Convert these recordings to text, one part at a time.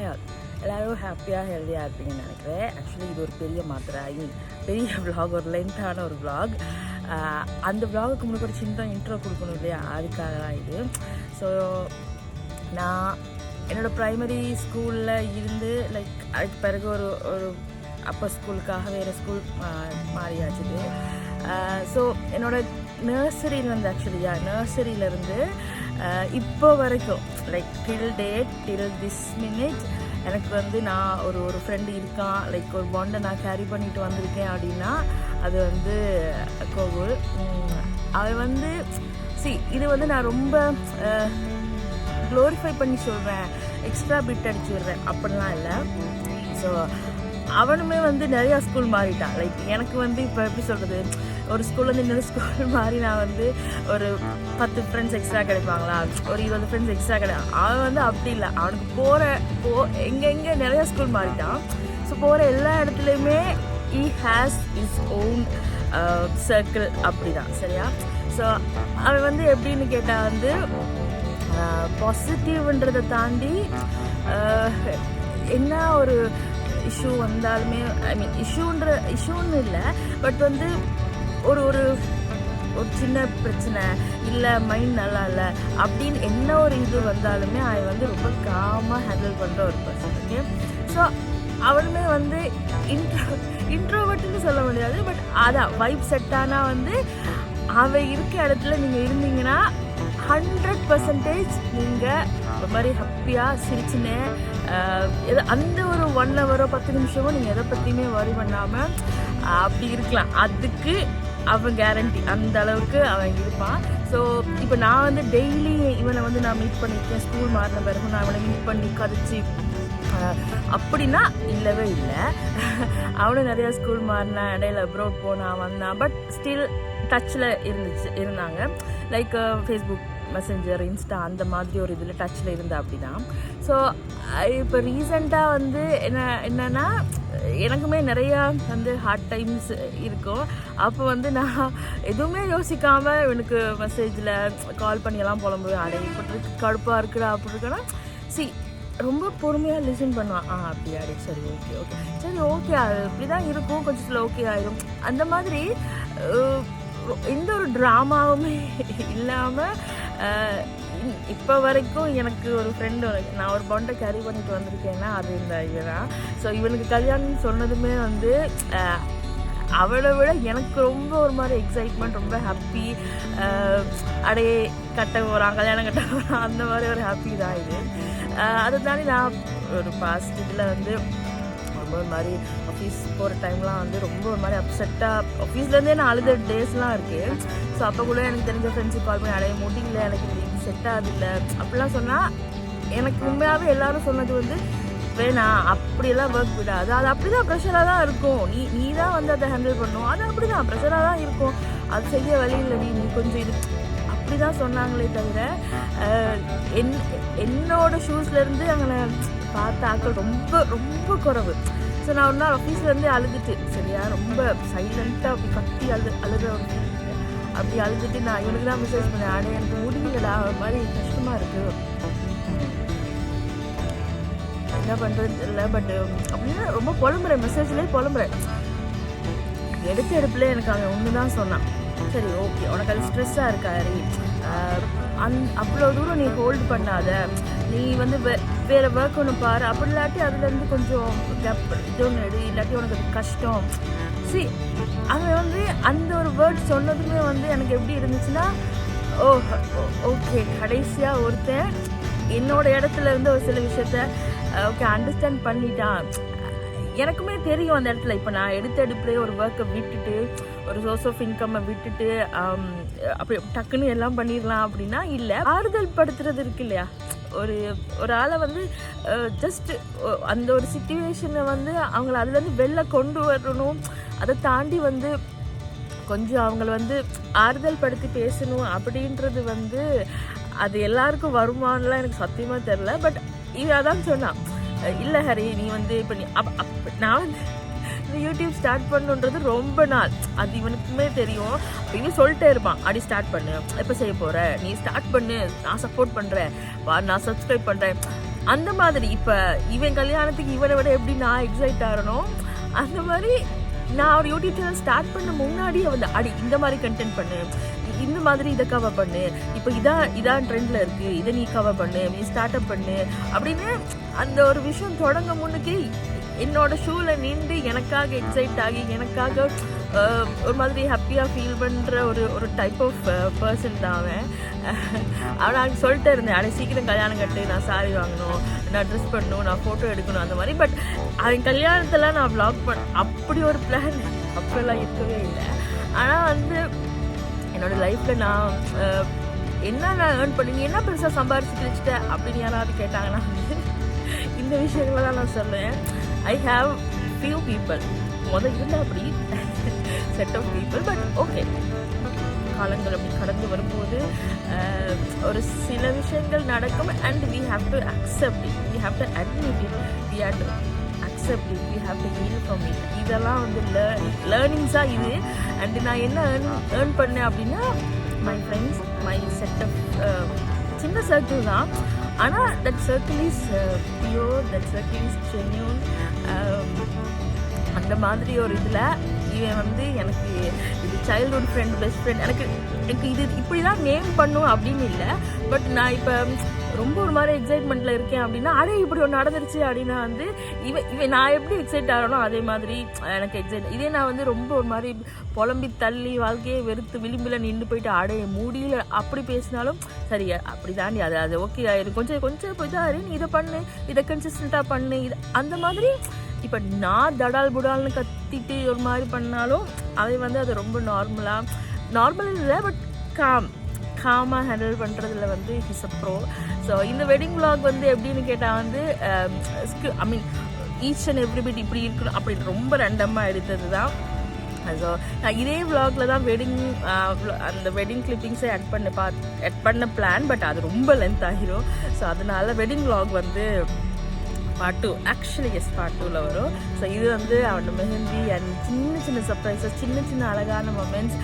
Hi எல்லோரும் ஹாப்பியாக ஹெல்த்தியாக இருப்பீங்கன்னு நினைக்கிறேன். ஆக்சுவலி இது ஒரு பெரிய மாத்திரை, பெரிய விலாக், ஒரு லென்த்தான ஒரு விலாக். அந்த விலாகுக்கு முன்னாடி ஒரு சின்ன இன்ட்ரோ கொடுக்கணும் இல்லையா, அதுக்காக தான் இது. ஸோ நான் என்னோடய ப்ரைமரி ஸ்கூலில் இருந்து அதுக்கு பிறகு ஒரு அப்பர் ஸ்கூலுக்காக வேறு ஸ்கூல் மாறியாச்சுது. ஸோ என்னோடய நர்சரியிலேருந்து நர்சரியிலேருந்து இப்போ வரைக்கும் டில் திஸ் மினிட் எனக்கு நான் ஒரு ஃப்ரெண்டு இருக்கான், ஒரு பாண்டை நான் கேரி பண்ணிட்டு வந்திருக்கேன் அப்படின்னா அது கோகுல். அவன் இது நான் ரொம்ப க்ளோரிஃபை பண்ணி சொல்கிறேன், எக்ஸ்ட்ரா பிட் அடிச்சு விடுறேன் அப்படிலாம் இல்லை. ஸோ அவனுமே நிறையா ஸ்கூல் மாறிட்டான். எனக்கு இப்போ எப்படி சொல்கிறது, ஒரு ஸ்கூல்லேருந்து இன்னொரு ஸ்கூல் மாறி நான் ஒரு 10 ஃப்ரெண்ட்ஸ் எக்ஸ்ட்ரா கிடைப்பாங்களா, ஒரு 20 ஃப்ரெண்ட்ஸ் எக்ஸ்ட்ரா கிடைக்கும். அவன் அப்படி இல்லை, அவனுக்கு எங்கே நிறையா ஸ்கூல் மாறிட்டான். ஸோ போகிற எல்லா இடத்துலையுமே he has his own circle அப்படி தான், சரியா? ஸோ அவன் எப்படின்னு கேட்டால் பாசிட்டிவ்ன்றதை தாண்டி என்ன ஒரு இஷ்யூ வந்தாலுமே, இஷ்யூன்னு இல்லை, பட் ஒரு ஒரு சின்ன பிரச்சனை இல்லை, மைண்ட் நல்லா இல்லை அப்படின்னு என்ன ஒரு இது வந்தாலுமே அவன் ரொம்ப காமாக ஹேண்டில் பண்ணுற ஒரு பர்சன். ஓகே, ஸோ அவனுமே இன்ட்ரோவர்ட்னு சொல்ல முடியாது, பட் அதான் வைப் செட் ஆனால் அவன் இருக்க இடத்துல நீங்கள் இருந்தீங்கன்னா 100% நீங்கள் ஒரு மாதிரி ஹாப்பியாக சிரிச்சுன்னு அந்த ஒரு 1 ஹவரோ 10 நிமிஷமோ நீங்கள் எதை பற்றியுமே வரி பண்ணாமல் அப்படி இருக்கலாம். அதுக்கு அவன் கேரண்டி, அந்த அளவுக்கு அவன் இருப்பான். ஸோ இப்போ நான் டெய்லி இவனை நான் மீட் பண்ணியிருக்கேன். ஸ்கூல் மாறின பிறகு நான் அவனை மீட் பண்ணி கதைச்சி அப்படின்னா இல்லவே இல்லை. அவனும் நிறையா ஸ்கூல் மாறினான், இடையில அப்ரோட் போனான் வந்தான், பட் ஸ்டில் டச்சில் இருந்தாங்க. ஃபேஸ்புக், மெசஞ்சர், இன்ஸ்டா அந்த மாதிரி ஒரு இதில் டச்சில் இருந்தா அப்படின்னா. ஸோ இப்போ ரீசெண்டாக என்னென்னா எனக்குமே நிறையா ஹார்ட் டைம்ஸ் இருக்கும். அப்போ நான் எதுவுமே யோசிக்காமல் எனக்கு மெசேஜில் கால் பண்ணியெல்லாம் புலம்புவேன், அடையப்பட்டிருக்கு, கடுப்பாக இருக்குடா அப்படி இருக்குன்னா ரொம்ப பொறுமையாக லிசன் பண்ணுவான். அப்படியா, சரி ஓகே அது இப்படி தான் இருக்கும், கொஞ்சம் ஸ்லோ ஓகே ஆயிரும். அந்த மாதிரி எந்த ஒரு ட்ராமாவுமே இல்லாமல் இப்போ வரைக்கும் எனக்கு ஒரு ஃப்ரெண்டு, நான் ஒரு பாண்டை கேரி பண்ணிட்டு வந்திருக்கேன்னா அது இவன். ஸோ இவனுக்கு கல்யாணம் சொன்னதுமே அவளை விட எனக்கு ரொம்ப ஒரு மாதிரி எக்ஸைட்மெண்ட், ரொம்ப ஹாப்பி. அடையே கட்ட போகிறான், கல்யாணம் கட்ட போகிறான், அந்த மாதிரி ஒரு ஹாப்பி தான் இது. அதை தாண்டி நான் ஒரு பாஸ்ட் இதில் ரொம்ப ஒரு மாதிரி ஆஃபீஸ் போகிற டைம்லாம் ரொம்ப ஒரு மாதிரி அப்செட்டாக ஆஃபீஸ்லேருந்தே நான் அழுத டேஸ்லாம் இருக்குது. ஸோ அப்போ கூட எனக்கு தெரிஞ்ச ஃப்ரெண்ட்ஸுக்கு கால் பண்ணி அடைய முடியல, எனக்கு இது செட் ஆகுதில்லை அப்படிலாம் சொன்னால் எனக்கு உண்மையாகவே எல்லோரும் சொன்னது வேணாம், அப்படியெல்லாம் ஒர்க் விடாது, அது அப்படி தான் ப்ரெஷராக தான் இருக்கும், நீ தான் அதை ஹேண்டில் பண்ணும், அது அப்படி தான் ப்ரெஷராக தான் இருக்கும், அது செய்ய வழி இல்லை, நீ கொஞ்சம் இது அப்படி தான் சொன்னாங்களே தவிர என்னோட ஷூஸ்லேருந்து அங்கே பார்த்த ஆக்கள் ரொம்ப ரொம்ப குறைவு. ஸோ நான் ஒரு நாள் ஆஃபீஸ்லேருந்தே அழுதுட்டு, சரியா, ரொம்ப சைலண்ட்டாக அப்படி கத்தி அழுத அப்படி அழுதுட்டு நான் இவனுக்கு தான் மெசேஜ் பண்ணேன், ஆனால் எனக்கு முடியலடா, ஒரு மாதிரி கஷ்டமாக இருக்குது, என்ன பண்ணுறது இல்லை, பட் அப்படின்னா ரொம்ப புலம்புறேன், மெசேஜ்லேயே புலம்புறேன். எடுப்பில் எனக்கு அவன் ஒன்று தான் சொன்னான், சரி ஓகே உனக்கு அது ஸ்ட்ரெஸ்ஸாக இருக்காரு, அவ்வளோ தூரம் நீ ஹோல்டு பண்ணாத, நீ வேறு ஒர்க் ஒன்று பாரு, அப்படி இல்லாட்டி அதுலேருந்து கொஞ்சம் இது ஒன்று எடு, இல்லாட்டி உனக்கு அது கஷ்டம். அவன் அந்த ஒரு வேர்ட் சொன்னதுமே எனக்கு எப்படி இருந்துச்சுன்னா, ஓகே கடைசியாக ஒருத்தன் என்னோட இடத்துல இருந்து ஒரு சில விஷயத்த ஓகே அண்டர்ஸ்டாண்ட் பண்ணிட்டான். எனக்குமே தெரியும் அந்த இடத்துல, இப்போ நான் எடுப்பிலே ஒரு ஒர்க்கை விட்டுட்டு, ஒரு சோர்ஸ் ஆஃப் இன்கம்மை விட்டுட்டு அப்படி டக்குன்னு எல்லாம் பண்ணிடலாம் அப்படின்னா இல்லை, ஆறுதல் படுத்துறது இருக்கு இல்லையா, ஒரு ஆளை ஜஸ்ட் அந்த ஒரு சிச்சுவேஷனை அவங்கள அதுலேருந்து வெளில கொண்டு வரணும், அதை தாண்டி கொஞ்சம் அவங்கள ஆறுதல் படுத்தி பேசணும் அப்படின்றது அது எல்லாருக்கும் வருமானலாம் எனக்கு சத்தியமாக தெரில. பட் இவன் அதான் சொன்னான், இல்லை ஹரி நீ இப்போ நீ நான் யூடியூப் ஸ்டார்ட் பண்ணுன்றது ரொம்ப நாள், அது இவனுக்குமே தெரியும். இவன் சொல்லிட்டே இருப்பான், அடி ஸ்டார்ட் பண்ணு, எப்போ செய்ய போகிற, நீ ஸ்டார்ட் பண்ணு, நான் சப்போர்ட் பண்ணுறேன், நான் சப்ஸ்கிரைப் பண்ணுறேன். அந்த மாதிரி இப்போ இவன் கல்யாணத்துக்கு இவனை விட எப்படி நான் எக்ஸைட் ஆகணும், அந்த மாதிரி நான் ஒரு யூடியூப் சேனல் ஸ்டார்ட் பண்ண முன்னாடியே வந்து அடி இந்த மாதிரி கண்டென்ட் பண்ணு, இந்த மாதிரி இதை கவர் பண்ணு, இப்போ இதான் ட்ரெண்டில் இருக்குது, இதை நீ கவர் பண்ணு, நீ ஸ்டார்ட் அப் பண்ணு அப்படின்னு அந்த ஒரு விஷயம் தொடங்க முன்னுக்கு என்னோட ஷூவில் நின்று எனக்காக எக்ஸைட் ஆகி எனக்காக ஒரு மாதிரி ஹாப்பியாக ஃபீல் பண்ணுற ஒரு டைப் ஆஃப் பர்சன் தான் அவன் நான் சொல்லிட்டே இருந்தேன், அடே சீக்கிரம் கல்யாணம் கட்டு, நான் சாரி வாங்கணும், நான் ட்ரெஸ் பண்ணணும், நான் ஃபோட்டோ எடுக்கணும் அந்த மாதிரி. பட் அவன் கல்யாணத்தில் நான் வ்ளாக் அப்படி ஒரு பிளான் அப்போல்லாம் இருக்கவே இல்லை. ஆனால் வந்து என்னோடய லைஃப்பில் நான் என்ன நான் ஏர்ன் பண்ணி நீ என்ன பெருசாக சம்பாரிச்சு கிழிச்சிட்டேன் அப்படின்னு யாராவது கேட்டாங்கன்னா இந்த விஷயங்களை தான் நான் சொல்லுவேன். ஐ ஹாவ் ஃபியூ பீப்புள் இருந்தால் அப்படி set of people. But okay, காலங்கள் அப்படி கடந்து வரும்போது ஒரு சில விஷயங்கள் நடக்கும். And we have to accept it, we have to admit it, we have to accept it, we have to heal from it. இதெல்லாம் வந்து லேர்னிங்ஸாக இது. அண்ட் நான் என்ன ஏர்ன் பண்ணேன் அப்படின்னா my friends, my set of சின்ன சர்க்கிள் தான். ஆனால் that circle is pure, that circle is genuine. அந்த மாதிரி ஒரு இதில் இவன் வந்து எனக்கு இது சைல்ட்ஹுட் ஃப்ரெண்ட், பெஸ்ட் ஃப்ரெண்ட், எனக்கு இது இப்படி தான் நேம் பண்ணும் அப்படின்னு இல்லை. பட் நான் இப்போ ரொம்ப ஒரு மாதிரி எக்ஸைட்மெண்ட்டில் இருக்கேன் அப்படின்னா அடே இப்படி ஒன்று நடந்துருச்சு அப்படின்னா வந்து இவன் நான் எப்படி எக்ஸைட் ஆகணும் அதே மாதிரி எனக்கு எக்ஸைட். இதே நான் வந்து ரொம்ப ஒரு மாதிரி புலம்பி தள்ளி வாழ்க்கையை வெறுத்து விளிம்பில் நின்று போயிட்டு அடைய முடியல அப்படி பேசினாலும் சரி அப்படி தாண்டி அது ஓகே ஆயிரும், கொஞ்சம் போய் தான் நீ இதை பண்ணு, இதை கன்சிஸ்டண்ட்டாக பண்ணு, இது அந்த மாதிரி. இப்போ நான் தடால் புடால்னு கத்திட்டு ஒரு மாதிரி பண்ணாலும் அவன் வந்து அது ரொம்ப நார்மல் இல்லை, பட் காமாக ஹேண்டில் பண்ணுறதுல வந்து ஹிஸ் அ ப்ரோ. ஸோ இந்த வெட்டிங் விலாக் வந்து எப்படின்னு கேட்டால் வந்து ஐ மீன் ஈச் அண்ட் எவ்ரி பிட் இப்படி இருக்கணும் அப்படின்னு ரொம்ப ரெண்டமாக எடுத்தது தான். ஸோ நான் இதே விலாகில் தான் அந்த வெட்டிங் கிளிப்பிங்ஸை ஆட் பண்ண பிளான். பட் அது ரொம்ப லென்த் ஆகிரும். ஸோ அதனால வெட்டிங் விலாக் வந்து பார்ட் 2, ஆக்சுவலி எஸ் பார்ட் 2ல் வரும். ஸோ இது வந்து அவனோட மெஹந்தி அண்ட் சின்ன சர்ப்ரைசஸ், சின்ன அழகான மொமெண்ட்ஸ்.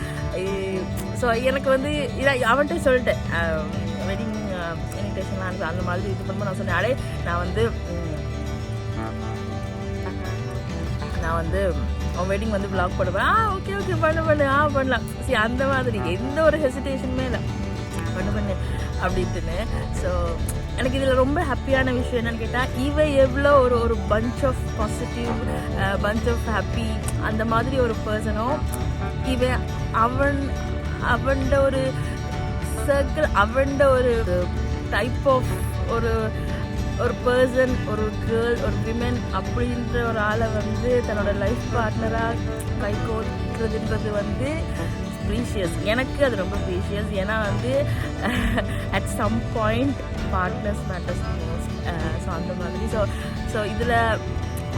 ஸோ எனக்கு வந்து இதை அவன்கிட்ட சொல்லிட்டேன், வெட்டிங் இன்விடேஷன்லாம் அனுப்பி அந்த மாதிரி இது பண்ணும்போது நான் சொன்னேன், அடே நான் வந்து அவன் வெட்டிங் வந்து விலாக் பண்ணுவேன். ஓகே பண்ணு பண்ணலாம். சரி அந்த மாதிரி எந்த ஒரு ஹெசிடேஷனுமே இல்லை, பண்ணு அப்படின்ட்டுன்னு. ஸோ எனக்கு இதில் ரொம்ப ஹாப்பியான விஷயம் என்னன்னு கேட்டால் இவ எவ்வளோ ஒரு bunch of positive, bunch of happy அந்த மாதிரி ஒரு பர்சனோ இவன் அவன்ட ஒரு சர்க்கிள், அவன்ட ஒரு டைப் ஆஃப் ஒரு பர்சன், ஒரு கேர்ள், ஒரு விமென் அப்படின்ற ஒரு ஆளை வந்து தன்னோட லைஃப் பார்ட்னராக கைகோர்க்கிறதுன்றது வந்து ப்ரீஷியஸ். எனக்கு அது ரொம்ப ப்ரீஷியஸ். ஏன்னா வந்து at some point partners matters most. So அந்த மாதிரி ஸோ இதில்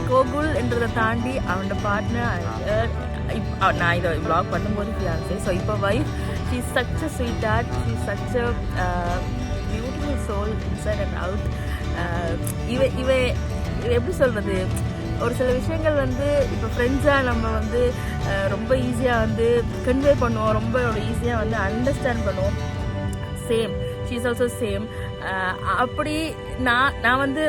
கோகுல் என்றதை தாண்டி அவனோட பார்ட்னர் நான் இதை வ்ளாக் பண்ணும்போது ஃபியான்சே. ஸோ இப்போ wife, she is such a sweetheart, she is such a beautiful soul inside and out. இவ எப்படி சொல்கிறது, ஒரு சில விஷயங்கள் வந்து இப்போ ஃப்ரெண்ட்ஸாக நம்ம வந்து ரொம்ப ஈஸியாக வந்து கன்வே பண்ணுவோம், ரொம்ப ஈஸியாக வந்து அண்டர்ஸ்டாண்ட் பண்ணுவோம். Same, she is also same. அப்படி நான் வந்து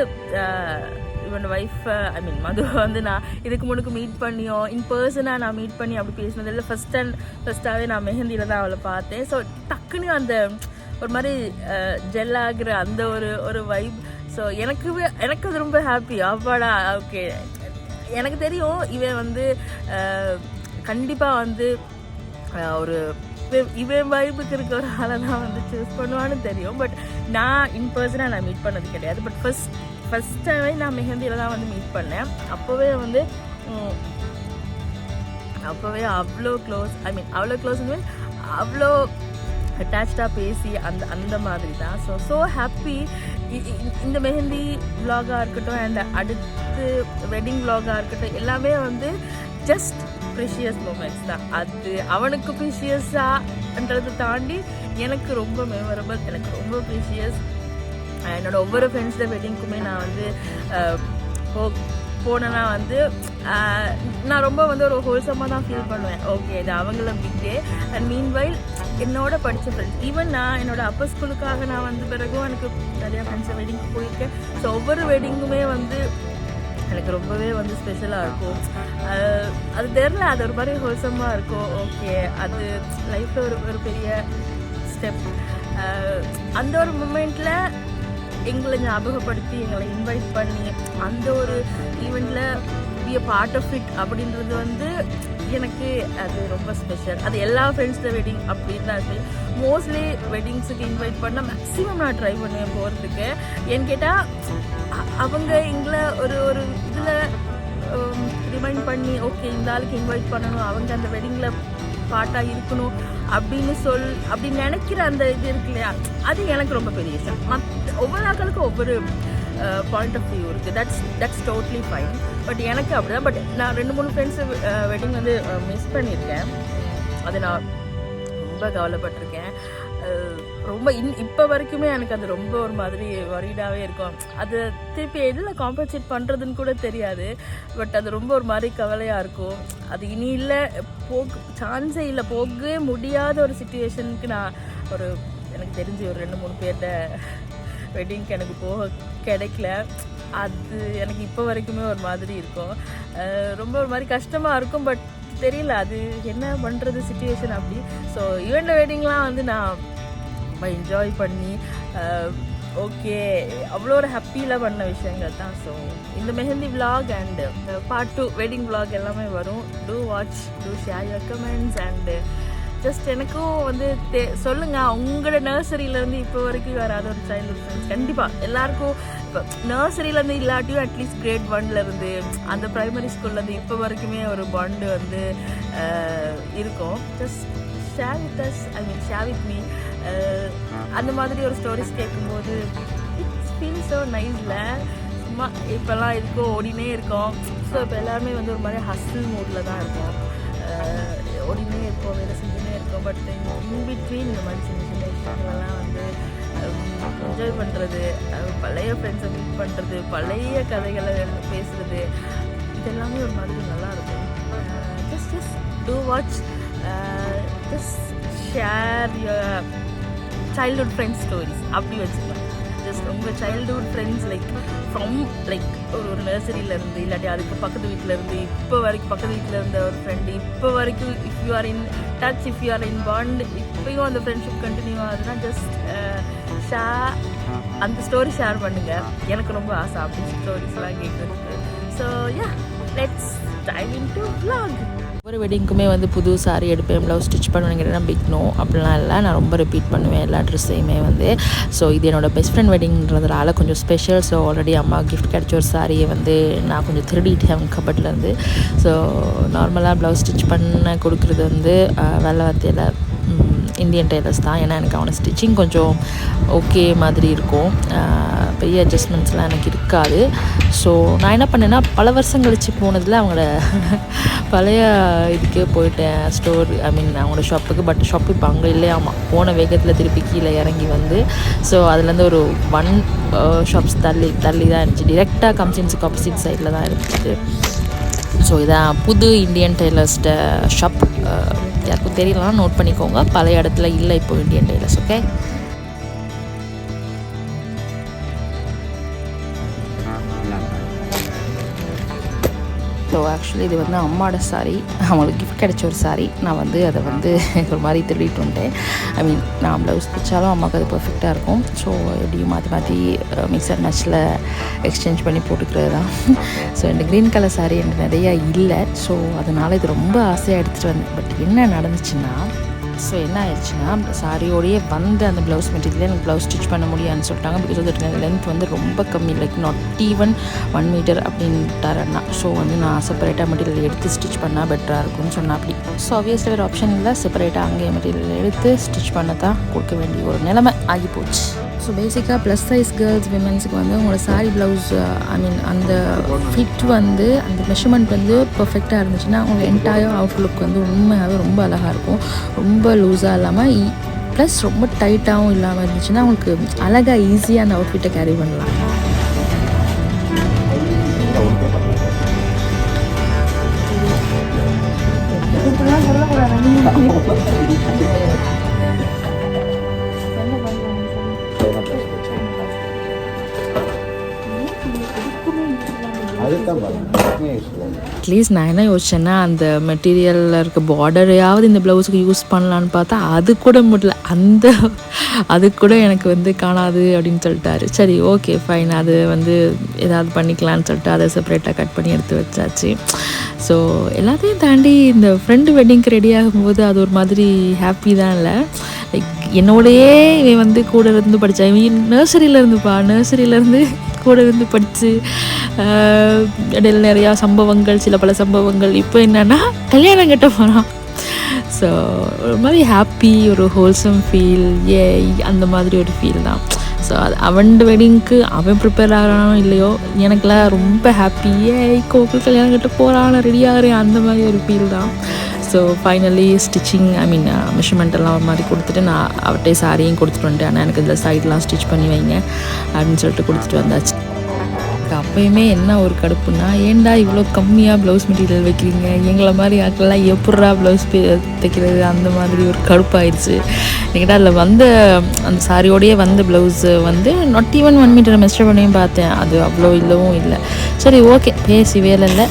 இவனோட ஒய்ஃப், ஐ மீன் மதுவை வந்து நான் இதுக்கு முன்னுக்கு மீட் பண்ணியோ இன் பர்சனாக நான் மீட் பண்ணி அப்படி பேசினது இல்லை. ஃபஸ்ட்டாகவே நான் மெஹந்தியில் தான் அவளை பார்த்தேன். ஸோ டக்குன்னு அந்த ஒரு மாதிரி ஜெல் ஆகிற அந்த ஒரு வைப். ஸோ எனக்கு அது ரொம்ப ஹாப்பி. அப்பாடா ஓகே, எனக்கு தெரியும் இவன் வந்து கண்டிப்பாக வந்து ஒரு இவன் வைப்புக்கு இருக்கிற ஒரு ஆளை தான் வந்து சூஸ் பண்ணுவான்னு தெரியும். பட் நான் இன் பர்சனாக நான் மீட் பண்ணது கிடையாது. பட் ஃபஸ்ட் டைமே நான் மெஹந்தியில் தான் வந்து மீட் பண்ணேன். அப்போவே அவ்வளோ க்ளோஸ், ஐ மீன் அவ்வளோ க்ளோஸ் மீன் அவ்வளோ அட்டாச்சாக பேசி அந்த மாதிரி தான். So happy. இந்த மெஹந்தி விலாகாக இருக்கட்டும் அண்ட் அடுத்து வெட்டிங் விலாகாக இருக்கட்டும் எல்லாமே வந்து ஜஸ்ட் ப்ரிஷியஸ் மூமெண்ட்ஸ் தான். அது அவனுக்கு ப்ரிஷியஸான்றது தாண்டி எனக்கு ரொம்ப மெமரபிள், எனக்கு ரொம்ப ப்ரிஷியஸ். என்னோட ஒவ்வொரு ஃப்ரெண்ட்ஸோட வெட்டிங்க்குமே நான் வந்து போனேன்னா வந்து நான் ரொம்ப வந்து ஒரு ஹோல்சமாக தான் ஃபீல் பண்ணுவேன். ஓகே, இது அவங்கள பிக் டே. அண்ட் மீன்வைல் என்னோட படித்த ஃப்ரெண்ட்ஸ், ஈவன் நான் என்னோடய அப்பர் ஸ்கூலுக்காக நான் வந்த பிறகும் எனக்கு நிறையா ஃப்ரெண்ட்ஸை வெட்டிங்க்கு போயிருக்கேன். ஸோ ஒவ்வொரு வெட்டிங்குமே வந்து எனக்கு ரொம்பவே வந்து ஸ்பெஷலாக இருக்கும். அது தெரில, அது ஒரு மாதிரி ஹோல்சமாக இருக்கும். ஓகே, அது லைஃப்பில் ஒரு பெரிய ஸ்டெப். அந்த ஒரு மூமெண்ட்டில் எங்களை ஞாபகப்படுத்தி எங்களை இன்வைட் பண்ணி அந்த ஒரு ஈவெண்ட்டில் be a part of it அப்படின்றது வந்து எனக்கு அது ரொம்ப ஸ்பெஷல். அது எல்லா ஃப்ரெண்ட்ஸோட வெட்டிங் அப்படின்னு தான் ஸ்பெஷல். மோஸ்ட்லி வெட்டிங்ஸுக்கு இன்வைட் பண்ணால் மேக்ஸிமம் நான் ட்ரை பண்ணுவேன் போகிறதுக்கு. ஏன்னு கேட்டால் அவங்க எங்களை ஒரு இதில் ரிமைண்ட் பண்ணி ஓகே இந்த ஆளுக்கு இன்வைட் பண்ணணும், அவங்க அந்த வெட்டிங்கில் பார்ட்டாக இருக்கணும் அப்படின்னு நினைக்கிற அந்த இது இருக்கு இல்லையா, அது எனக்கு ரொம்ப பெரிய விஷயம். ஒவ்வொரு ஆட்களுக்கும் ஒவ்வொரு பாயிண்ட் ஆஃப் வியூ இருக்குது. That's totally fine. பட் எனக்கு அப்படிதான். பட் நான் 2-3 ஃப்ரெண்ட்ஸு வெட்டிங் வந்து மிஸ் பண்ணியிருக்கேன். அது நான் ரொம்ப கவலைப்பட்டிருக்கேன். ரொம்ப இப்போ வரைக்குமே எனக்கு அது ரொம்ப ஒரு மாதிரி வரிடாகவே இருக்கும். அது திருப்பி எதில் காம்பன்சேட் பண்ணுறதுன்னு கூட தெரியாது. பட் அது ரொம்ப ஒரு மாதிரி கவலையாக இருக்கும். அது இனி இல்லை, சான்ஸே இல்லை, போகவே முடியாத ஒரு சுச்சுவேஷனுக்கு நான் எனக்கு தெரிஞ்சு ஒரு 2-3 பேர்கிட்ட வெட்டிங்க்கு எனக்கு போக கிடைக்கல. அது எனக்கு இப்போ வரைக்குமே ஒரு மாதிரி இருக்கும். ரொம்ப ஒரு மாதிரி கஷ்டமாக இருக்கும். பட் தெரியல அது என்ன பண்ணுறது சுச்சுவேஷன் அப்படி. ஸோ ஈவெண்ட் வெட்டிங்லாம் வந்து நான் ரொம்ப என்ஜாய் பண்ணி ஓகே அவ்வளோ ஒரு ஹாப்பியில் பண்ண விஷயங்கள் தான். ஸோ இந்த mehndi vlog and part 2 wedding vlog எல்லாமே வரும். Do watch, do share your comments and just எனக்கும் வந்து சொல்லுங்கள், உங்களோட நர்சரியிலேருந்து இப்போ வரைக்கும் வராத ஒரு சைல்ட்ஹுட் ஃப்ரெண்ட்ஸ் கண்டிப்பாக எல்லாருக்கும். இப்போ நர்சரியிலேருந்து இல்லாட்டியும் அட்லீஸ்ட் கிரேட் 1லேருந்து அந்த ப்ரைமரி ஸ்கூல்லேருந்து இப்போ வரைக்குமே ஒரு பாண்டு வந்து இருக்கும். Just share with us, share with me. அந்த மாதிரி ஒரு ஸ்டோரிஸ் கேட்கும்போது இட்ஸ் ஃபீல் ஸோ நைஸில். சும்மா இப்போல்லாம் இருக்கோம், ஓடினே இருக்கோம். ஸோ இப்போ எல்லாருமே வந்து ஒரு மாதிரி ஹஸ்டில் மூடில் தான் இருக்கோம். ஓடினே இருக்கோம், வேலை செஞ்சுனே இருக்கோம். பட் இன்பிட்வீன் இந்த மாதிரி சின்ன சின்ன விஷயங்கள்லாம் வந்து என்ஜாய் பண்ணுறது, பழைய ஃப்ரெண்ட்ஸை மீட் பண்ணுறது, பழைய கதைகளை பேசுகிறது, இதெல்லாமே ஒரு மாதிரி நல்லாயிருக்கும். Just do watch, just share your childhood friends stories அப்படி வச்சுக்கலாம். ஜஸ்ட் உங்கள் சைல்ட்ஹுட் ஃப்ரெண்ட்ஸ் லைக் ஒரு நர்சரியிலேருந்து இல்லாட்டி அதுக்கு பக்கத்து வீட்டிலேருந்து இப்போ வரைக்கும் பக்கத்து வீட்டில் இருந்த ஒரு ஃப்ரெண்டு இப்போ வரைக்கும் if you are in touch, if you are in bond, இப்போயும் அந்த ஃப்ரெண்ட்ஷிப் கண்டினியூ ஆகுதுன்னா ஜஸ்ட் அந்த ஸ்டோரி ஷேர் பண்ணுங்கள். எனக்கு ரொம்ப ஆசை அப்படி ஸ்டோரிஸ்லாம் கேட்குறதுக்கு. So yeah, let's dive into vlog. ஒவ்வொரு வெட்டிங்க்குமே வந்து புது சாரி எடுப்பேன், ப்ளவுஸ் ஸ்டிச் பண்ணுவேங்கிறேன்னா பிக் நோ அப்படிலாம் இல்லை. நான் ரொம்ப ரிப்பீட் பண்ணுவேன் எல்லா ட்ரெஸ்ஸையுமே வந்து. ஸோ இது என்னோடய பெஸ்ட் ஃப்ரெண்ட் வெட்டிங்கிறதுனால கொஞ்சம் ஸ்பெஷல். ஸோ ஆல்ரெடி அம்மா கிஃப்ட் கிடைச்ச ஒரு சாரியை வந்து நான் கொஞ்சம் திருடிட்டேன் அவங்க கபட்லேருந்து. ஸோ நார்மலாக ப்ளவுஸ் ஸ்டிச் பண்ண கொடுக்குறது வந்து வெள்ளவத்தையில் இந்தியன் டெய்லர்ஸ் தான். ஏன்னா எனக்கு அவனை ஸ்டிச்சிங் கொஞ்சம் ஓகே மாதிரி இருக்கும், பெரிய அட்ஜஸ்ட்மெண்ட்ஸ்லாம் எனக்கு இருக்காது. ஸோ நான் என்ன பண்ணேன்னா பல வருஷம் கழித்து போனதில் அவங்களோட பழைய இதுக்கே போயிட்டேன், ஸ்டோர் அவங்களோட ஷாப்புக்கு. பட் ஷாப்பு இப்போ அங்கே இல்லையாமா, போன வேகத்தில் திருப்பி கீழே இறங்கி வந்து ஸோ அதுலேருந்து ஒரு 1 ஷாப்ஸ் தள்ளி தான் இருந்துச்சு. டிரெக்டாக கம்சின்ஸுக்கு ஆப்போசிட் சைடில் தான் இருந்துச்சு. ஸோ இதான் புது இந்தியன் டெய்லர்ஸ்ட ஷாப். யாருக்கும் தெரியலனா நோட் பண்ணிக்கோங்க, பழைய இடத்துல இல்லை இப்போ Indian tailors. Okay, so actually இது வந்து அம்மாவோட சாரி, அவங்களுக்கு கிஃப்ட் கிடைச்ச ஒரு சாரி. நான் வந்து அதை வந்து ஒரு மாதிரி திருடிட்டு வந்துட்டேன். நான் ப்ளவுஸ் தைச்சாலும் அம்மாவுக்கு அது பர்ஃபெக்டாக இருக்கும். ஸோ எப்படியும் மாற்றி மிக்சர் மேட்ச்சில் எக்ஸ்சேஞ்ச் பண்ணி போட்டுக்கிறது தான். ஸோ இந்த க்ரீன் கலர் சாரி எனக்கு நிறையா இல்லை. ஸோ அதனால் இது ரொம்ப ஆசையாக எடுத்துகிட்டு வந்தேன். பட் என்ன நடந்துச்சுன்னா, ஸோ என்ன ஆயிடுச்சுன்னா, சாரியோடையே வந்து அந்த ப்ளவுஸ் மெட்டீரியல் எனக்கு ப்ளவுஸ் ஸ்டிச் பண்ண முடியாதுன்னு சொல்லிட்டாங்க. பிகாஸ் அதோட லென்த் வந்து ரொம்ப கம்மி, லைக் நாட் ஈவன் 1 மீட்டர் அப்படின்ட்டாருன்னா. ஸோ வந்து நான் செப்பரேட்டாக மெட்டீரியல் எடுத்து ஸ்டிச் பண்ணால் பெட்டராக இருக்கும்னு சொன்னேன். அப்படி ஸோ ஆப்வியஸ்லி வேறு ஆப்ஷன் இல்லை, செப்பரேட்டாக அங்கேயே மெட்டீரியல் எடுத்து ஸ்டிச் பண்ண தான் கொடுக்க வேண்டிய ஒரு நிலைமை ஆகி போச்சு. ஸோ பேசிக்காக ப்ளஸ் சைஸ் கேர்ள்ஸ் விமென்ஸுக்கு வந்து உங்களோட சாரி ப்ளவுஸ் அந்த ஃபிட் வந்து அந்த மெஷர்மெண்ட் வந்து பர்ஃபெக்டாக இருந்துச்சுன்னா அவங்க என்டையர் அவுட்லுக் வந்து உண்மையாகவே ரொம்ப அழகாக இருக்கும். ரொம்ப லூஸாக இல்லாமல் ப்ளஸ் ரொம்ப டைட்டாகவும் இல்லாமல் இருந்துச்சுன்னா உங்களுக்கு அழகாக ஈஸியாக அந்த அவுட்ஃபிட்டை கேரி பண்ணலாம். அட்லீஸ்ட் நான் என்ன யோசிச்சேன்னா அந்த மெட்டீரியலில் இருக்க பார்டரையாவது இந்த ப்ளவுஸுக்கு யூஸ் பண்ணலான்னு பார்த்தா அது கூட முடியல. அது கூட எனக்கு வந்து காணாது அப்படின்னு சொல்லிட்டாரு. சரி ஓகே ஃபைன், அது வந்து ஏதாவது பண்ணிக்கலான்னு சொல்லிட்டு அதை செப்பரேட்டாக கட் பண்ணி எடுத்து வச்சாச்சு. ஸோ எல்லாத்தையும் தாண்டி இந்த ஃப்ரெண்டு வெட்டிங்க்கு ரெடி ஆகும்போது அது ஒரு மாதிரி ஹாப்பி தான். இல்லை லைக் என்னோடையே இவன் வந்து கூட இருந்து படித்தான். இவன் நர்சரியிலேருந்து கூட இருந்து படித்து இடையில நிறையா சம்பவங்கள், சில பல சம்பவங்கள். இப்போ என்னென்னா கல்யாணம் கட்ட போகிறான். ஸோ ஒரு மாதிரி ஹாப்பி, ஒரு ஹோல்சம் ஃபீல், அந்த மாதிரி ஒரு ஃபீல் தான். ஸோ அது அவன் வெட்டிங்க்கு அவன் ப்ரிப்பேர் ஆகிறானோ இல்லையோ, எனக்குலாம் ரொம்ப ஹாப்பி. கோகுல் கல்யாணம் கட்ட போகிறான், ரெடி ஆகிறேன், அந்த மாதிரி ஒரு ஃபீல் தான். ஸோ ஃபைனலி ஸ்டிச்சிங் மெஷர்மெண்ட் எல்லாம் ஒரு மாதிரி கொடுத்துட்டு நான் அவர்கிட்ட சாரியும் கொடுத்துட்டு வந்துட்டேன். ஆனால் எனக்கு இந்த சைட்லாம் ஸ்டிச் பண்ணி வைங்க அப்படின்னு சொல்லிட்டு கொடுத்துட்டு வந்தாச்சு. அப்போயுமே என்ன ஒரு கடுப்புன்னா, ஏன்டா இவ்வளோ கம்மியாக ப்ளவுஸ் மெட்டீரியல் வைக்கிறீங்க, எங்களை மாதிரி ஆட்கள்லாம் எப்பட்றா ப்ளவுஸ் தைக்கிறது, அந்த மாதிரி ஒரு கடுப்பாயிடுச்சு. என்கிட்ட அதில் வந்த அந்த சாரியோடையே வந்த ப்ளவுஸு வந்து நாட் ஈவன் 1 மீட்டர் மெஷர் பண்ணியும் பார்த்தேன். அது அவ்வளோ இல்லவும் இல்லை. சரி ஓகே, பேசி வேலை இல்லை,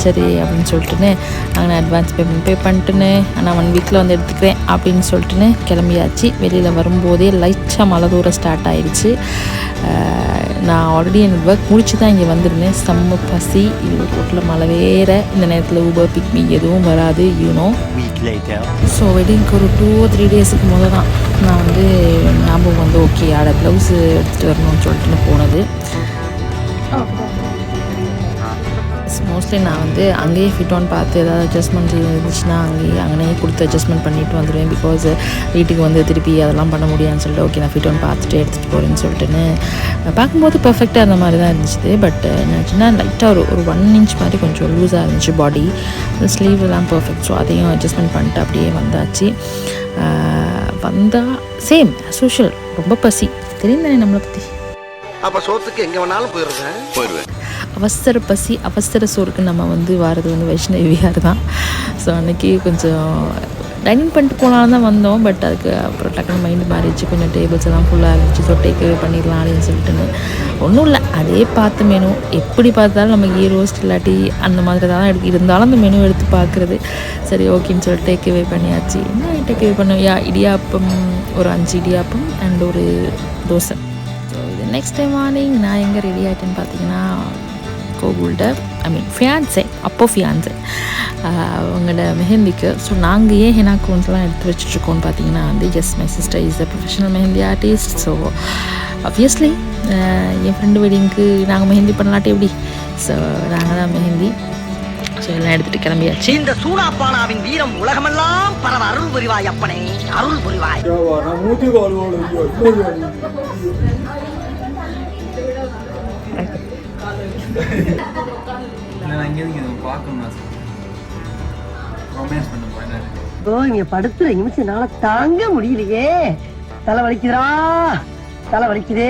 சரி அப்படின்னு சொல்லிட்டுன்னு நாங்கள் அட்வான்ஸ் பேமெண்ட் பே பண்ணிட்டுன்னு நான் 1 வீக்கில் வந்து எடுத்துக்கிறேன் அப்படின்னு சொல்லிட்டுன்னு கிளம்பியாச்சு. வெளியில் வரும்போதே லைட்டாக மழை தூரம் ஸ்டார்ட் ஆகிடுச்சு. நான் ஆல்ரெடி எனக்கு ஒர்க் முடிச்சு தான் இங்கே வந்திருந்தேன். செம்ம பசி, இது ரோட்டில் மழை வேறு, இந்த நேரத்தில் ஊபர் பிக்மி எதுவும் வராது, யூனோ. ஸோ வெட்டிங்க்கு ஒரு 2 or 3 டேஸுக்கு முதல் தான் நான் வந்து ஞாபகம் வந்து ஓகே ஆட ப்ளவுஸு எடுத்துகிட்டு வரணும்னு சொல்லிட்டுன்னு போனது. மோஸ்ட்லி நான் வந்து அங்கேயே ஃபிட் ஆன் பார்த்து ஏதாவது அட்ஜஸ்ட்மெண்ட் இருந்துச்சுன்னா அங்கேயே கொடுத்து அட்ஜஸ்ட்மெண்ட் பண்ணிட்டு வந்துடுவேன். பிகாஸ் வீட்டுக்கு வந்து திருப்பி அதெல்லாம் பண்ண முடியாதுன்னு சொல்லிட்டு ஓகே நான் ஃபிட் ஆன் பார்த்துட்டு எடுத்துகிட்டு போகிறேன்னு சொல்லிட்டுன்னு பார்க்கும்போது பர்ஃபெக்டாக அந்த மாதிரி தான் இருந்துச்சு. பட் என்னாச்சுன்னா லைட்டாக ஒரு 1 inch மாதிரி கொஞ்சம் லூஸாக இருந்துச்சு பாடி, அந்த ஸ்லீவ் எல்லாம் பர்ஃபெக்ட். ஸோ அதையும் அட்ஜஸ்ட்மெண்ட் பண்ணிட்டு அப்படியே வந்தாச்சு. வந்தால் சேம் ஆஸ் யூஷுவல், ரொம்ப பசி தெரியும் தானே நம்மளை பற்றி. அப்போ சோத்துக்கு எங்கே வேணாலும் போயிடுவேன். அவசர பசி அவசர சோறுக்கு நம்ம வந்து வாரது வந்து வைஷ்ணவியார் தான். ஸோ அன்றைக்கி கொஞ்சம் டைனிங் பண்ணிட்டு போனாலும் தான் வந்தோம். பட் அதுக்கு அப்புறம் டக்குனு மைண்டு மாறிடுச்சு. கொஞ்சம் டேபிள்ஸ் எல்லாம் ஃபுல்லாக இருந்துச்சு. ஸோ டேக்கு பண்ணிடலாம் அப்படின்னு சொல்லிட்டுன்னு ஒன்றும் இல்லை, அதே பார்த்த மெனு எப்படி பார்த்தாலும் நம்ம கீ ரோஸ்ட் இல்லாட்டி அந்த மாதிரி தான் இருந்தாலும் அந்த மெனு எடுத்து பார்க்குறது. சரி ஓகேன்னு சொல்லிட்டு டேக்அவே பண்ணியாச்சு. என்ன டேக்அவே பண்ணோம், இடியாப்பம் ஒரு 5 இடியாப்பம் அண்ட் ஒரு தோசை. ஸோ இது நெக்ஸ்ட் டே மார்னிங் நான் எங்கே ரெடி ஆகிட்டேன்னு பார்த்தீங்கன்னா கோகுல்ட ஃபியான்ஸே அவங்களோட மெஹந்திக்கு. ஸோ நாங்கள் ஏன் ஹெனா கோன்ஸ்லாம் எடுத்து வச்சுட்ருக்கோன்னு பார்த்தீங்கன்னா வந்து my sister is a professional mehndi artist. So obviously என் ஃப்ரெண்டு வெட்டிங்க்கு நாங்கள் மெஹந்தி பண்ணலாட்டி எப்படி, ஸோ நாங்கள் தான் மெஹந்தி. ஸோ எல்லாம் எடுத்துகிட்டு கிளம்பியாச்சு. இந்த சூனாப்பானாவின் வீரம் உலகமெல்லாம் பரவ அருள் புரிவாய் அப்பனே, அருள் புரிவாய். இங்க படுத்துற நிமிஷம்னால தாங்க முடியலையே, தலை வலிக்குதா, தலை வலிக்குதே.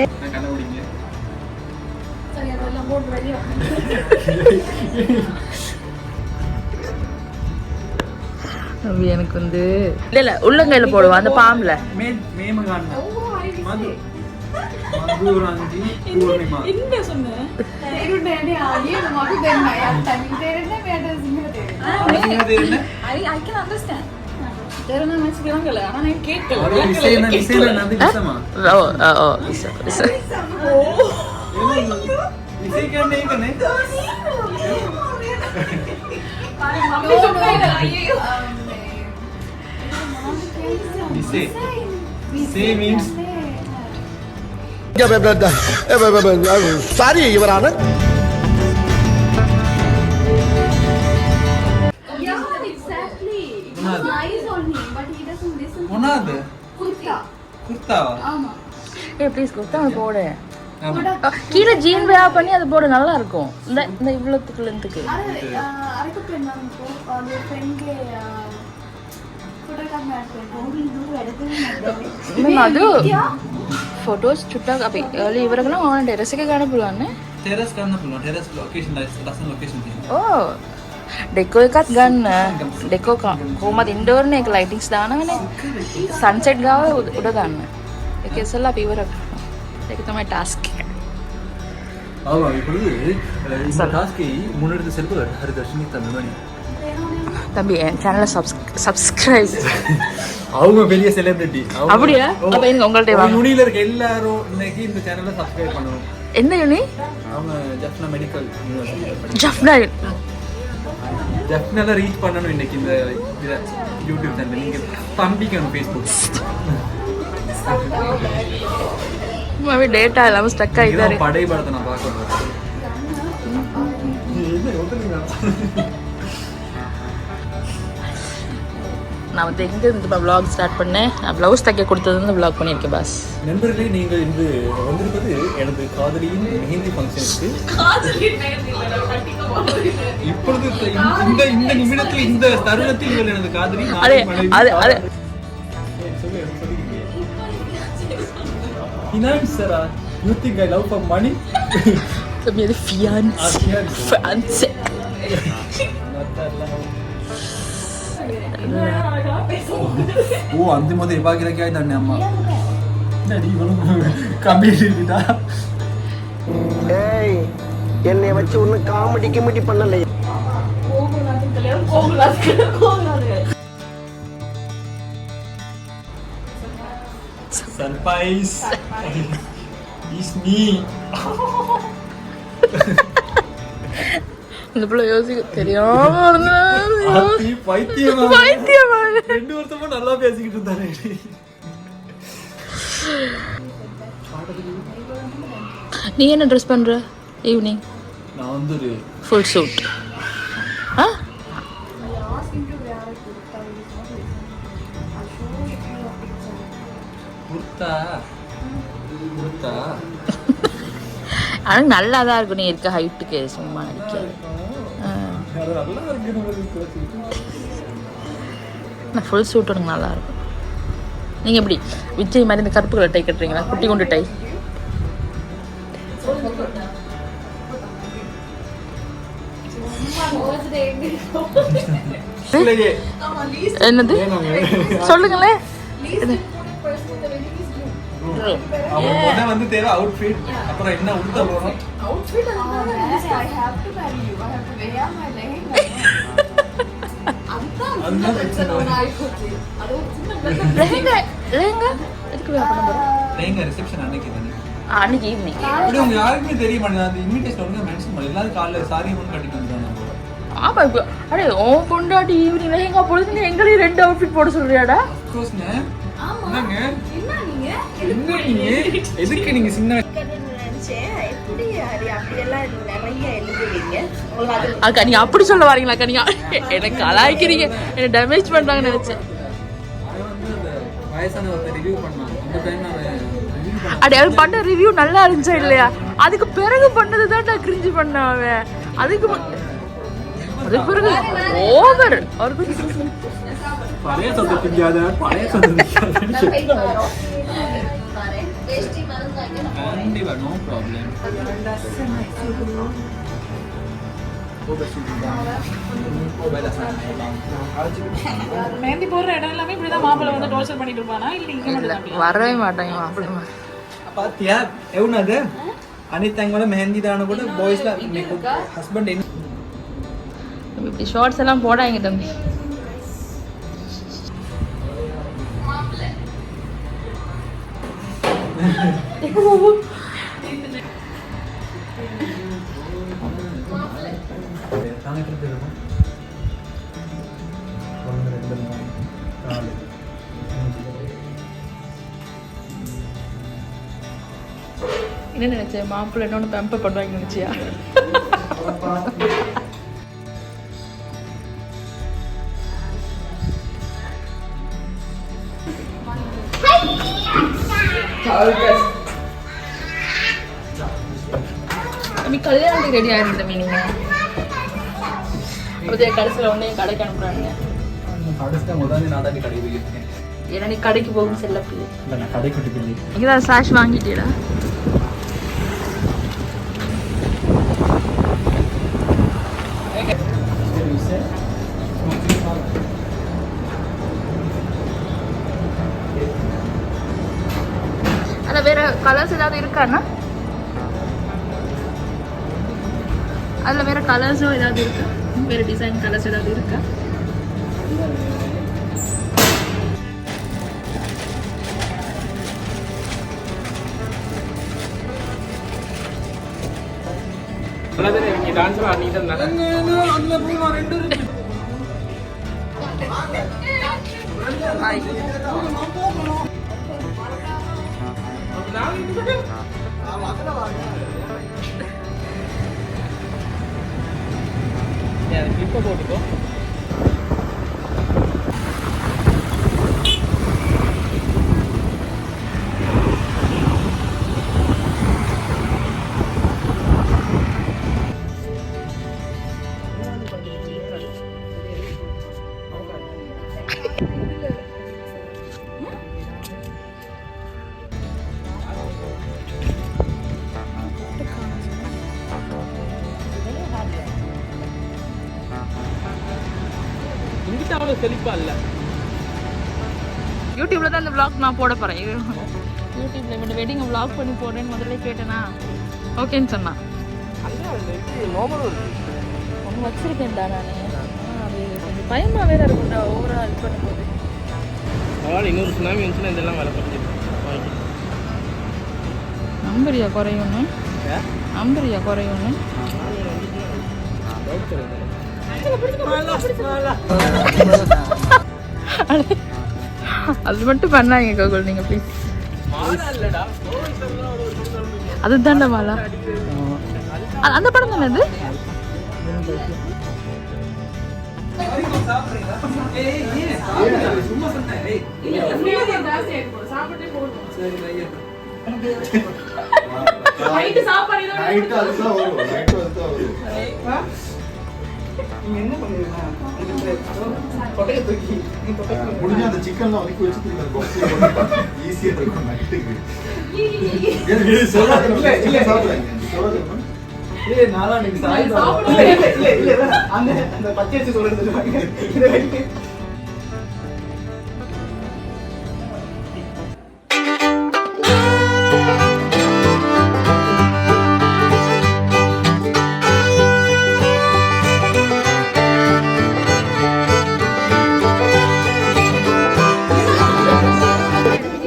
எனக்கு வந்து இல்ல உள்ளங்கையில போடுவோம் அந்த பாம்புல. சாரி இவரான கீழே ஜீன் வேவ் பண்ணி அது போட நல்லா இருக்கும். இந்த இவ்வளவுக்கு ಅದು ಫೋಟೋಸ್ ಚುಟ್ಟಾಗ ಅಪ್ಪಿ ಅಲ್ಲಿ ಇವರೆಲ್ಲ ಟೆರೆಸ್ಗೆ ಕಾಣಪುಲ್ವಾನೆ ಟೆರೆಸ್ ಕಾಣಪುಲ್ವಾ ಟೆರೆಸ್ ಲೊಕೇಶನ್ ಲೊಕೇಶನ್ ಓ डेको एकात गन डेको का कोमद इंडोर ने एक लाइटिंग्स दाना सनसेट गावे उड़ा दाना एक ऐसा ला पीवर एक तो मैं टास्क ஆமாம் இப்பொழுது இந்த டாஸ்கை முன்னெடுத்து செல்பவர் ஹரிதர்ஷினி தமிழ்மணி. தம்பி என் சேனலை சப்ஸ்கிரைப். அவங்க பெரிய செலிபிரிட்டி. அப்படியா? அப்ப எங்க உங்கள்ட்ட வாங்க. யூனில இருக்க எல்லாரும் இன்னைக்கு இந்த சேனலை சப்ஸ்கிரைப் பண்ணணும். என்ன யூனி? அவங்க ஜஃப்னா மெடிக்கல் யூனிவர்சிட்டி. ஜஃப்னால ரீச் பண்ணணும் இன்னைக்கு இந்த யூடியூப் சேனல். நீங்க பம்பிக்கணும் ஃபேஸ்புக். மாவே டேட்டா எல்லாம் ஸ்டக் ஆயிட்டாரு. படை படத்தை நான் பார்க்கணும். நான் வந்து எங்கே இருந்து வ்ளாக் ஸ்டார்ட் பண்ணேன். நான் ப்ளவுஸ் தைக்க கொடுத்தது வந்து வ்ளாக் பண்ணியிருக்கேன் பாஸ். நண்பர்களே, நீங்கள் இன்று வந்திருப்பது எனது காதலியின் மெஹந்தி ஃபங்க்ஷனுக்கு. இப்பொழுது இந்த இந்த நிமிடத்தில் இந்த தருணத்தில் இவள் எனது காதலி. You think I love for money? मेरे fiance. ஓ அந்த மாதிரி பாக்கிறக்கே ஆயிட்டானே அம்மா. என்னடி இவளும் கம்பிட்டா. ஏய் என்னைய வச்சு ஒண்ணு காமெடி கிமெடி பண்ணல. Surprise. It's me. இந்த பிள்ளை யோசிக்க தெரியாம பைத்தியமா 2 வருஷமா நல்லா பேசிக்கிட்டு இருந்தாரு. நீ என்ன ட்ரெஸ் பண்ற ஈவினிங்? நான் வந்து ஒரு ஃபுல் சூட். குர்தா ஆனால் நல்லா தான் இருக்கும். நீ இருக்க ஹைட்டுக்கு சும்மா நினைக்காது. நான் ஃபுல் சூட் உனக்கு நல்லா இருக்கும். நீங்கள் எப்படி விஜய் மாதிரி இந்த கருப்பு கலர் டை கட்டுறீங்களா? குட்டி கொண்டு டை. என்னது சொல்லுங்களேன். அவன் வந்து தேவை அவுட்ஃபிட். அப்புறம் என்ன உடுத்த போறோம்? Outfit I have to marry you. I have to wear my lehenga. அதுதான் பிரச்சனை ஆயிடுச்சு. அது ஒரு சின்ன லெஹங்கா எதுக்கு வேற பண்ண போறோம்? லெஹங்கா ரிசெப்ஷன் அன்னைக்கு தானே. அன்னைக்கு ஈவினிங். அப்படி உங்க யாருக்குமே தெரிய மாட்டேங்குது. அந்த இன்விடேஷன் ஒழுங்கா மென்ஷன் பண்ணல. எல்லாரும் காலைல சாரி ஒன்று கட்டிட்டு வந்தாங்க. ஆமா இப்போ அடே ஓ பொண்டாட்டி ஈவினிங் லெஹங்கா போடுறது எங்களையும் 2 அவுட்ஃபிட் போட சொல்றியாடா? அஃப்கோர்ஸ்ங்க. ஆமா. என்ன நீங்க எதுக்கு நீங்க சின்ன எப்படி அப்படியெல்லாம் நிறைய எழுதுவீங்க? அக்கா நீங்க அப்படி சொல்ல வரீங்களா? அக்கா நீங்க எனக்கு கலாய்க்கிறீங்க, என்ன டேமேஜ் பண்றாங்கன்னு நினைச்சேன். வயசான ஒருத்தர் ரிவ்யூ பண்ணான். அந்த டைம் நான் அடே அவன் பண்ண ரிவ்யூ நல்லா இருந்துச்சா இல்லையா? அதுக்கு பிறகு பண்ணது தான் நான் கிரிஞ்சு பண்ணேன். அவன் அதுக்கு பிறகு ஓவர் அவருக்கு பழைய சொந்த திங்காத பழைய சொந்த கண்டிப்பா நோ ப்ராப்ளம். மெஹந்தி போடுற இடம் எல்லாமே இப்படிதான் மாப்பிள்ளை வந்து டார்ச்சர் பண்ணிட்டு இருப்பானா? இல்ல இங்க மட்டும் வரவே மாட்டாங்க மாப்பிள்ளை. பாத்தியா எவனது அனிதாங்கள மெஹந்தி தான கூட பாய்ஸ்ல ஹஸ்பண்ட் இப்படி ஷார்ட்ஸ் எல்லாம் போடாங்க தம்பி. என்ன நினைச்சேன்? மாப்பிள்ளை இன்னொன்று பெம்பர் பண்ணுவாங்க நினைச்சியா? கல்யாணத்துக்கு ரெடி ஆயிருந்த மீனிங்க கடைசியில் ஒன்னே கடைக்கு அனுப்புறாங்க. ஏன்னா நீ கடைக்கு போகும் செல்ல பிள்ளை. இங்கதான் சாஷ் வாங்கிட்டீடா? அதான் வேற கலர்ஸ் ஏதாவது இருக்காண்ணா? அதில் வேறு கலர்ஸோ ஏதாவது இருக்கா? வேறு டிசைன் கலர்ஸ் ஏதாவது இருக்கா? போட்டுக்கோ. செழிப்பா இல்ல. யூடியூப்ல தான் இந்த vlog நான் போட போறேன். யூடியூப்ல இவன் வெட்டிங் vlog பண்ணி போடுறேன்னு முதல்ல கேட்டேனா ஓகேன்னு சொன்னா. ஒன்று வச்சிருக்கேன்டா நான். அது கொஞ்சம் பயமா வேற இருக்கும்டா ஓவரா இது பண்ணும்போது. அதனால இன்னொரு சுனாமி வந்துச்சுன்னா இதெல்லாம் வேலை பண்ணிட்டு நம்பரியா குறையும்னு நம்பரியா குறையும்னு அது மட்டும் பண்ணாங்க கோகுல் நீங்க ப்ளீஸ். அதுதான்டா மாலா. அந்த படம் தானே அது? என்ன பண்ணுவீங்க? முடிஞ்ச அந்த சிக்கன்லாம் வரைக்கும் வச்சுட்டு ஈஸியா இருக்கும் நைட்டுக்கு. அந்த பச்சை சொல்றது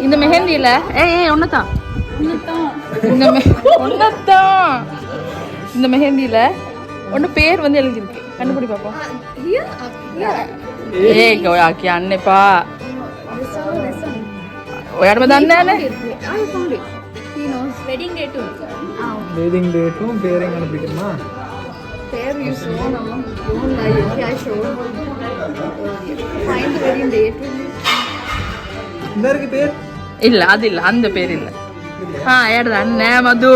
இந்த மெஹந்தியில ஒன்னதான் இந்த மெஹந்தியில ஒன்று பேர் வந்து எழுதிருக்கு. கண்டுபிடி பாப்போம். அன்னைப்பா வெட்டிங் டேட்டும் பேரையும் கண்டுபிடிக்கணுமா? இந்த இருக்கு பேர் இல்ல அது இல்ல அந்த பேர் இல்ல. ஏடுது அண்ணன் மது.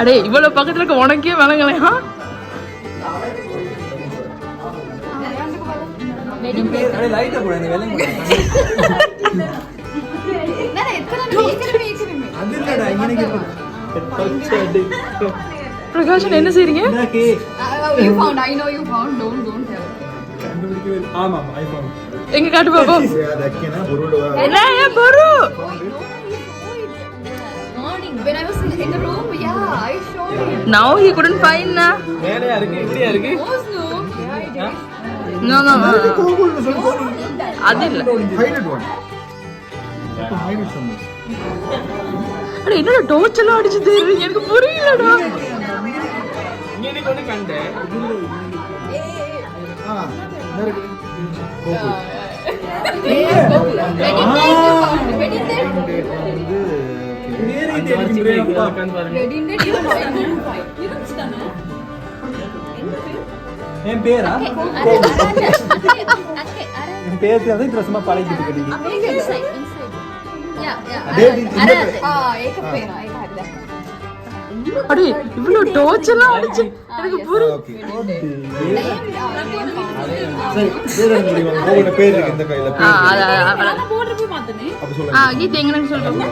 அடே இவ்வளவு பக்கத்துல இருக்க உனக்கே விளங்கலையா? பிரகாஷன் என்ன செய்றீங்க? எங்க காட்டு பாப்போம். When I was in the room, yeah, I showed him. Now he couldn't find na. மேலையா இருக்கு இப்படியா இருக்கு? No. அது இல்ல. Hided one. Hided somewhere. அட என்னடா டோர்ச் எல்லாம் அடிச்சு தேடுறீங்க? எனக்கு புரியலடா. இங்க நீ கொண்டு கண்டே. நேரடி. என் பேரா? என் பேர் தெரியாது இந்த சும்மா பழகிட்டு இருக்கீங்க. அடே இவ்வளவு டோர்ச் எல்லாம் அடிச்சு பேர் இருக்கு இந்த கையில போட்டு போய் மாத்தனே அப்படி சொல்லுங்க இது எங்கன்னு சொல்லுங்க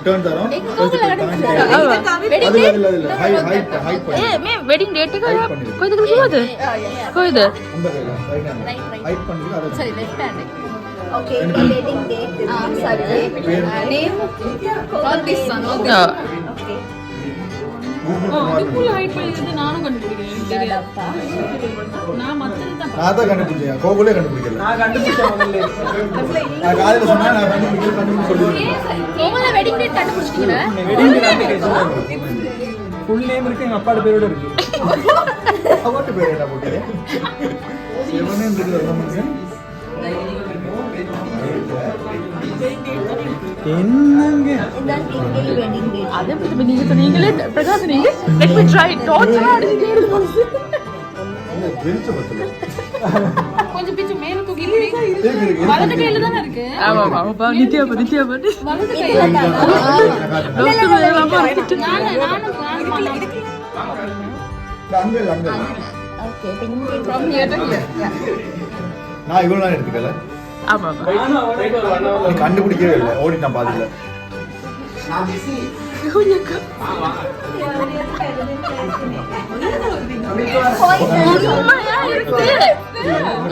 டர்ன் தரோம் ஹைட் பண்ணி வெட்டிங் டேட் कोई तो बोलते कोई तो அந்த கையில ஹைட் பண்ணி அத Sorry, left hand. Okay, wedding date. Sorry. Name? Not this one. Okay. Okay. அதுக்குள்ள ஹைட் பண்ணிட்டு நானும் கண்டுபிடிக்கிறேன் நான் மத்தது தான் நான் தான் கண்டுபிடிச்சேன் கோகுலே கண்டுபிடிக்கல நான் கண்டுபிடிச்சேன் முதல்ல நான் காலையில சொன்னா நான் கண்டுபிடிக்க சொல்லிருக்கேன் கோகுல வெட்டிங் டேட் கண்டுபிடிச்சிட்டீங்களா? ஃபுல் நேம் இருக்கு எங்க அப்பாவோட பேரோட இருக்கு அவட்ட பேர் என்ன போட்டீங்க செவனே இருக்குற நமக்கு என்னங்க இதான் எங்க வெட்டிங் டேட். அதே பத்தி நீங்க சொன்னீங்களே பிரகாஷ் நீங்க let me try டார்ச்சர் அடிச்சிட்டே இருக்கு இந்த வெளிச்ச பத்தல கொஞ்சம் பிச்சு மேல தூக்கி இப்படி இருக்கு வலது கையில தானே இருக்கு ஆமா ஆமா நித்யா பத்தி வலது கையில டாக்டர் வேலாமா இருக்கு நானும் அங்க Okay, wedding date. from here to here. நான் இவ்வளவு நேரம் எடுத்துக்கல ஆமா ஆமா நீ கண்டுபிடிக்கவே இல்லை ஓடி நான் பாதியில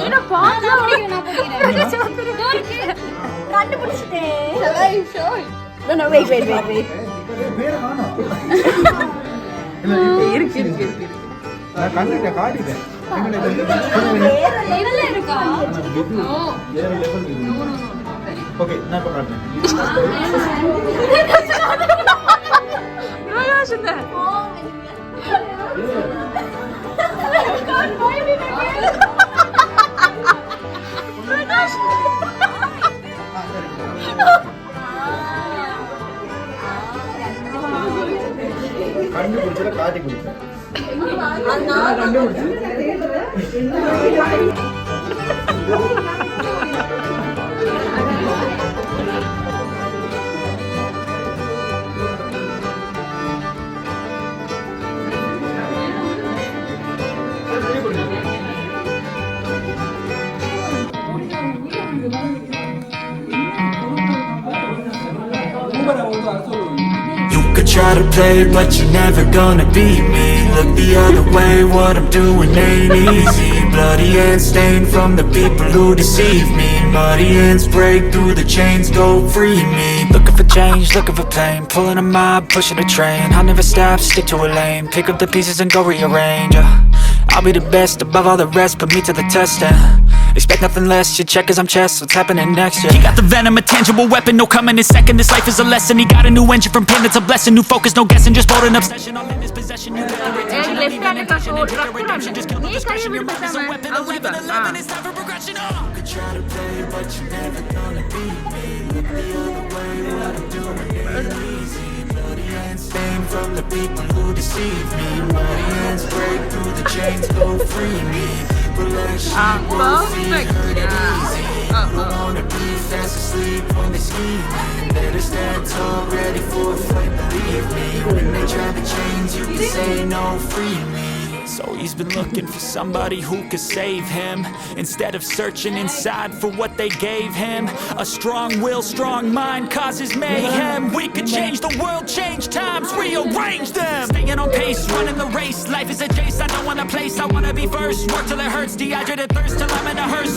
என்ன பாக்க கண்டுபிடிச்சிட்டேன். No, no, wait. பேர் காணோம் இருக்கு நான் கண்டுட்டேன் காட்டிட்டேன் இதுல இருக்கா ஓகே நான் இப்ப காட்டுறேன் பிரகாஷ் என்ன கண்டுபிடிச்சத காட்டி கொடுத்தேன் You could try to play it, but you're never gonna beat me. Look the other way, what I'm doing ain't easy. Bloody hands stained from the people who deceive me. Muddy hands break through the chains, go free me. Looking for change, looking for pain. Pulling a mob, pushing a train. I'll never stop, stick to a lane. Pick up the pieces and go rearrange. I'll be the best above all the rest, put me to the test and expect nothing less, you check as I'm chess, what's happening next, yeah. He got the venom, a tangible weapon, no coming in second. This life is a lesson, he got a new engine from pain, it's a blessing. New focus, no guessing, just bold and obsession. All in his possession, you got retention. Every intention, every redemption, just kill no discretion. Your mind is a weapon, 11-11, it's time for progression. You could try to play it, but you're never gonna beat me. Look the other way, what I'm doing ain't easy. Bloody hands stained from the people who deceive me. Bloody hands break through the chains, go free me. Relax, perfect. wanna be fast asleep when they scheme. Better stand tall, ready for a fight, believe me. When they try to change you, can say no, free me. So he's been looking for somebody who could save him, instead of searching inside for what they gave him. A strong will, strong mind causes mayhem. We could change the world, change times, rearrange them. Staying on pace, running the race. Life is a chase, I don't want a place, I wanna be first. Work till it hurts, dehydrated thirst till I'm in a hearse.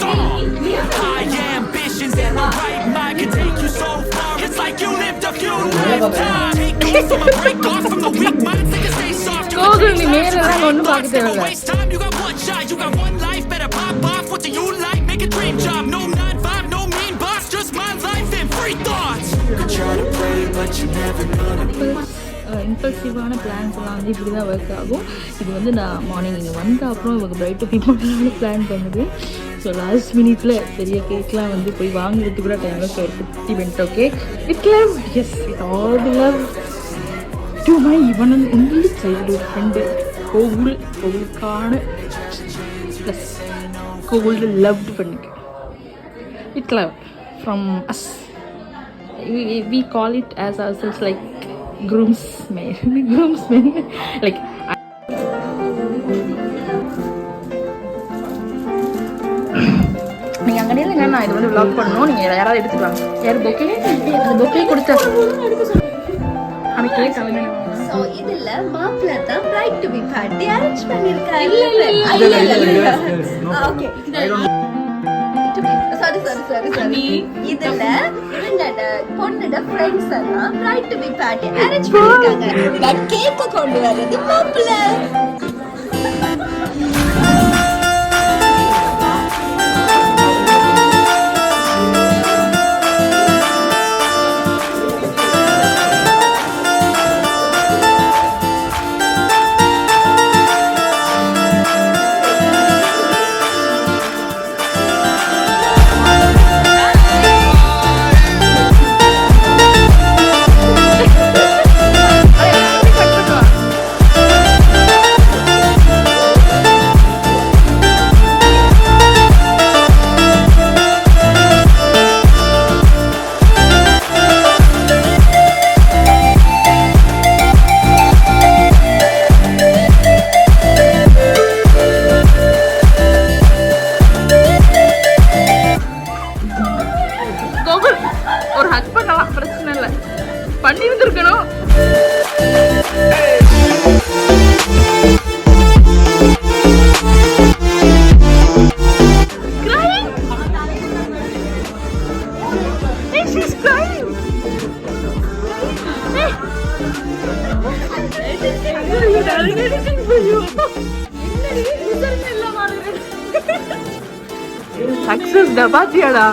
High ambitions and the right mind can take you so far. It's like you lived a few lifetimes. Take off from a break off from the weak minds, they can stay soft. Gokul நீ நேரெல்லாம் ஒன்றும் பார்க்க தேவையில்ல Waste time, you got one shot, you got one life. Better pop off, what do you like? Make a dream job, no 9-5, no mean boss. Just my life and free thoughts. Could try to play, but you never gonna. இம்பல்சிவான plans எல்லாம் வந்து இப்படி தான் work ஆகும். இது வந்து நான் morning இங்கே வந்த அப்புறம் இவங்க பிரைட் பி பண்ணலாம்னு பிளான் பண்ணுது. ஸோ லாஸ்ட் மினிட்ல பெரிய கேக்லாம் வந்து போய் வாங்குறதுக்கு கூட டைம் ஸோ ஒரு 50 bento cake with love, yes with all the love to my இவன் அண்ட் ஒன்லி சைல்ட்ஹுட் ஃப்ரெண்டு கோகுலுக்கான ப்ளஸ் கோகுல் லவ்டு ஃப்ரெண்டுக்கு with love from us. we call it as ourselves like groomsmen like நீங்கள் அங்கே இல்லைங்க, நான் இது வந்து vlog பண்ணணும், நீங்கள் யாராவது எடுத்துக்கலாம். யார் பொக்கே? அந்த பொக்கே கொடுத்தா அவன் கேட்க அவன் சோ இதுல மாப்பிள்ளை தான் bride to be party arrange பண்ணிருக்காரு. ஓகே சாரி இதுல இவங்களோட பொண்ணோட ஃப்ரெண்ட்ஸ் எல்லாம் bride to be party arrange பண்ணிருக்காங்க. பட் கேக்க கொண்டு வர்றது மாப்பிள்ளை. ஒரு ஹஸ்பண்ட் பிரச்சனை இல்லை, பண்ணி வந்துருக்கணும். சக்சஸ் டபாத்தியாடா.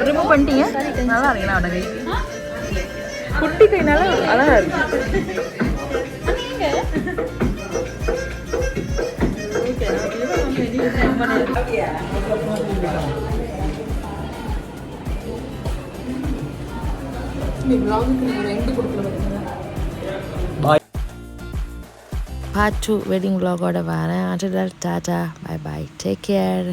ரிமூவ் பண்ணிட்டீங்க. நல்லா இருக்குங்களா அவட கை? குட்டி கைனால அழகா இருக்கு. Part 2 wedding vlog ஓட வரேன். Until that, tata, bye bye, take care.